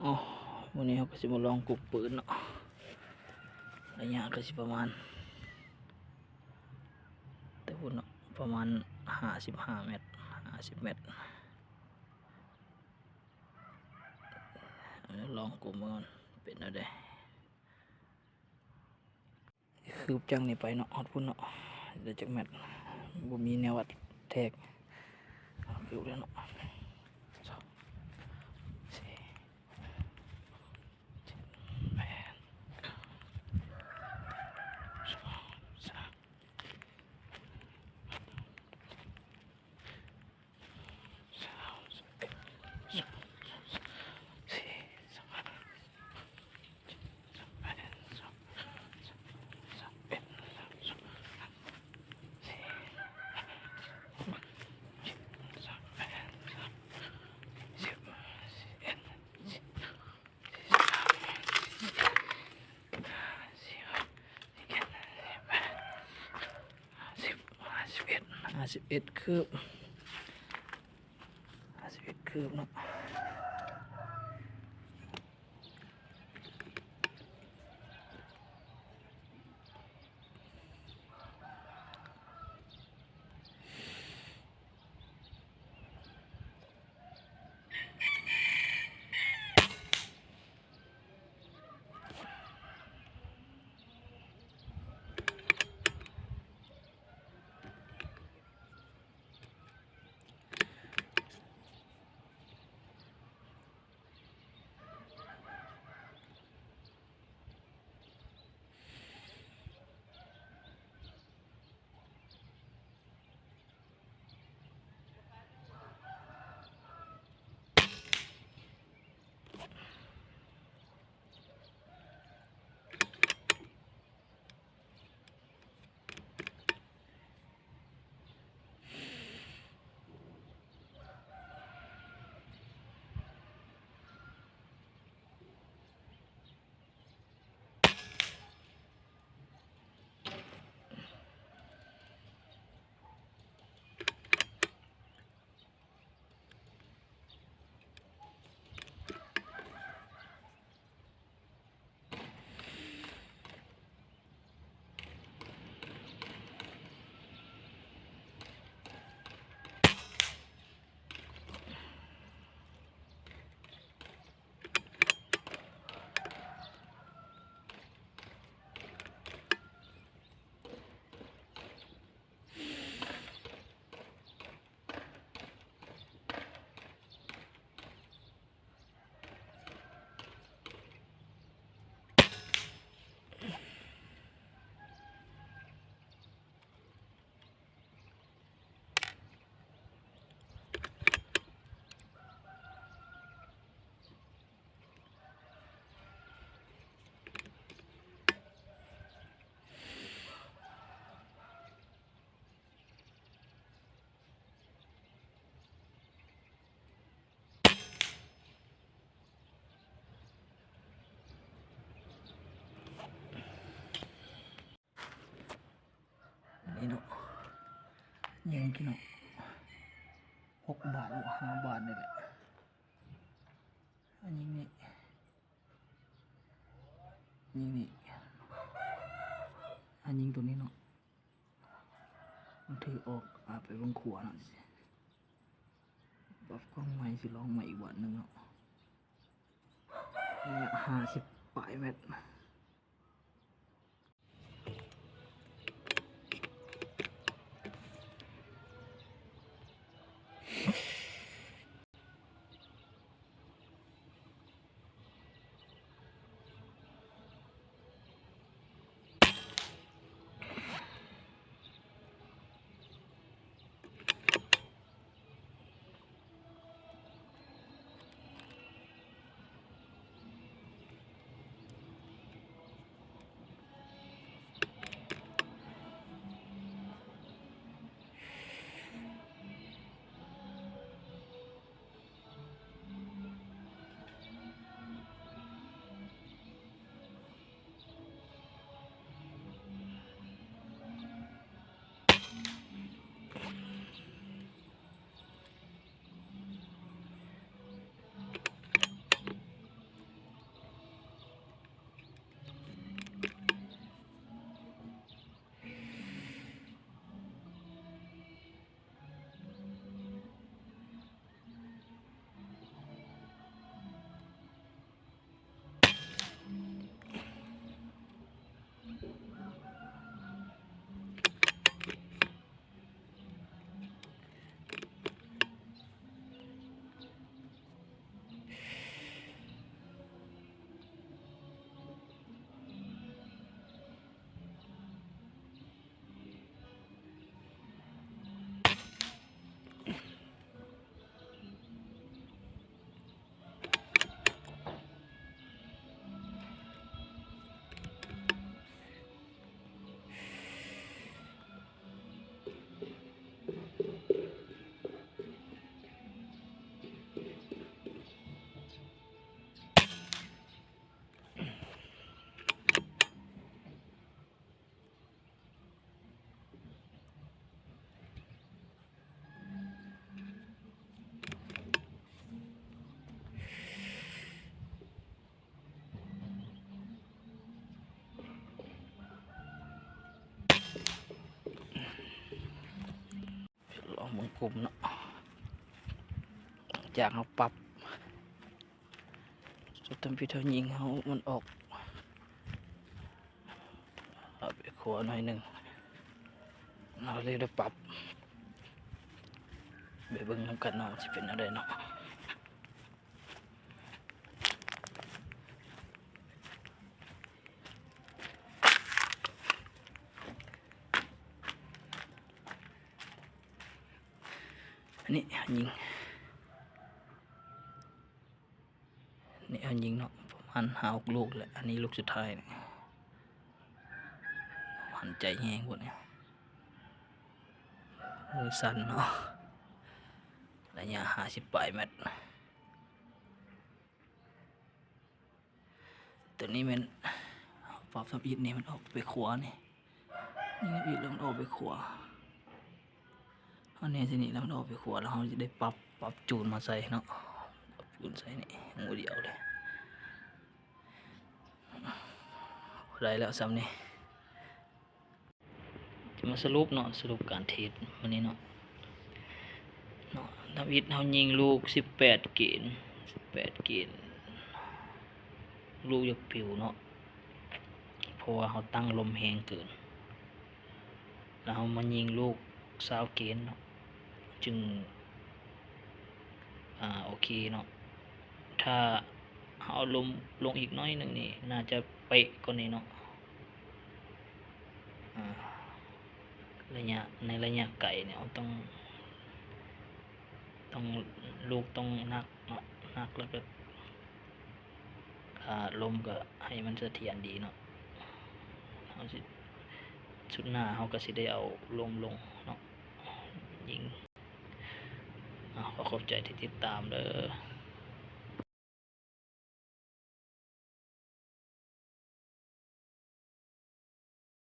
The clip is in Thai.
อ๋อวันนี้เขาก็จะมาลองกุกปืนเนาะระยะก็จะประมาณแต่พุ่นเนาะประมาณ55 เมตร50 เมตรลองกุกมือเป็นอะไรคือจังนี่ไปเนาะฮอดพุ่นเนาะเดี๋ยวจากแมตบ่มีแนววัดแทกอยู่แล้วเนาะ51 คืบ51 คืบเนาะนี่เนาะยังกินเนาะ6 บาทหรือ5 บาทนี่แหละอันนี้นี่อันยิงตัวนี้เนาะมันถือออกไปบนขวาเนาะบัฟกล้องใหม่สิลองใหม่อีกวันหนึ่งเนาะ50 ปลาย เมตร กลุ่มเนาะจากเขาปรับจุดทำพิธียิงเขามันออกเอาไปขวาหน่อยหนึ่งเราเลยได้ปรับไปเบิ่งน้ำกันเนาะจะเป็นอะไรเนาะอันนี้ยิงนี่เอายิงเนาะประมาณ5-6 ลูกแหละอันนี้ลูกสุดท้ายเนี่ยหันใจแห้งพวกนี้มือสั่นเนาะระยะ50 เมตรตัวนี้มันปรับสับอิดนี่มันออกไปขวานี่อีกแล้วมันออกไปขวาอันนี้ทีนี้แล้วมันออกไปขวาแล้วเราจะได้ปรับจูนมาใส่เนาะปรับจูนใส่นี่งูเดียวเลยได้แล้วซ้ำนี่จะมาสรุปเนาะสรุปการเทสวันนี้เนาะทำอิดเรายิงลูก18 เกณฑ์ลูกยกผิวเนาะเพราะว่าเขาตั้งลมแรงเกินแล้วเขามายิงลูก20 เกณฑ์เนาะจึงโอเคเนาะถ้าเอาลมลงอีกน้อยหนึ่งนี่น่าจะเป๊ะกว่านี้เนาะในระยะไกลเนี่ยต้องลูกต้องนักเนาะนักแล้วก็ลมก็ให้มันเสถียรดีเนาะเขาสิชุดหน้าเขาก็สิได้เอาลมลงเนาะยิงขอขอบใจที่ติดตามเด้อ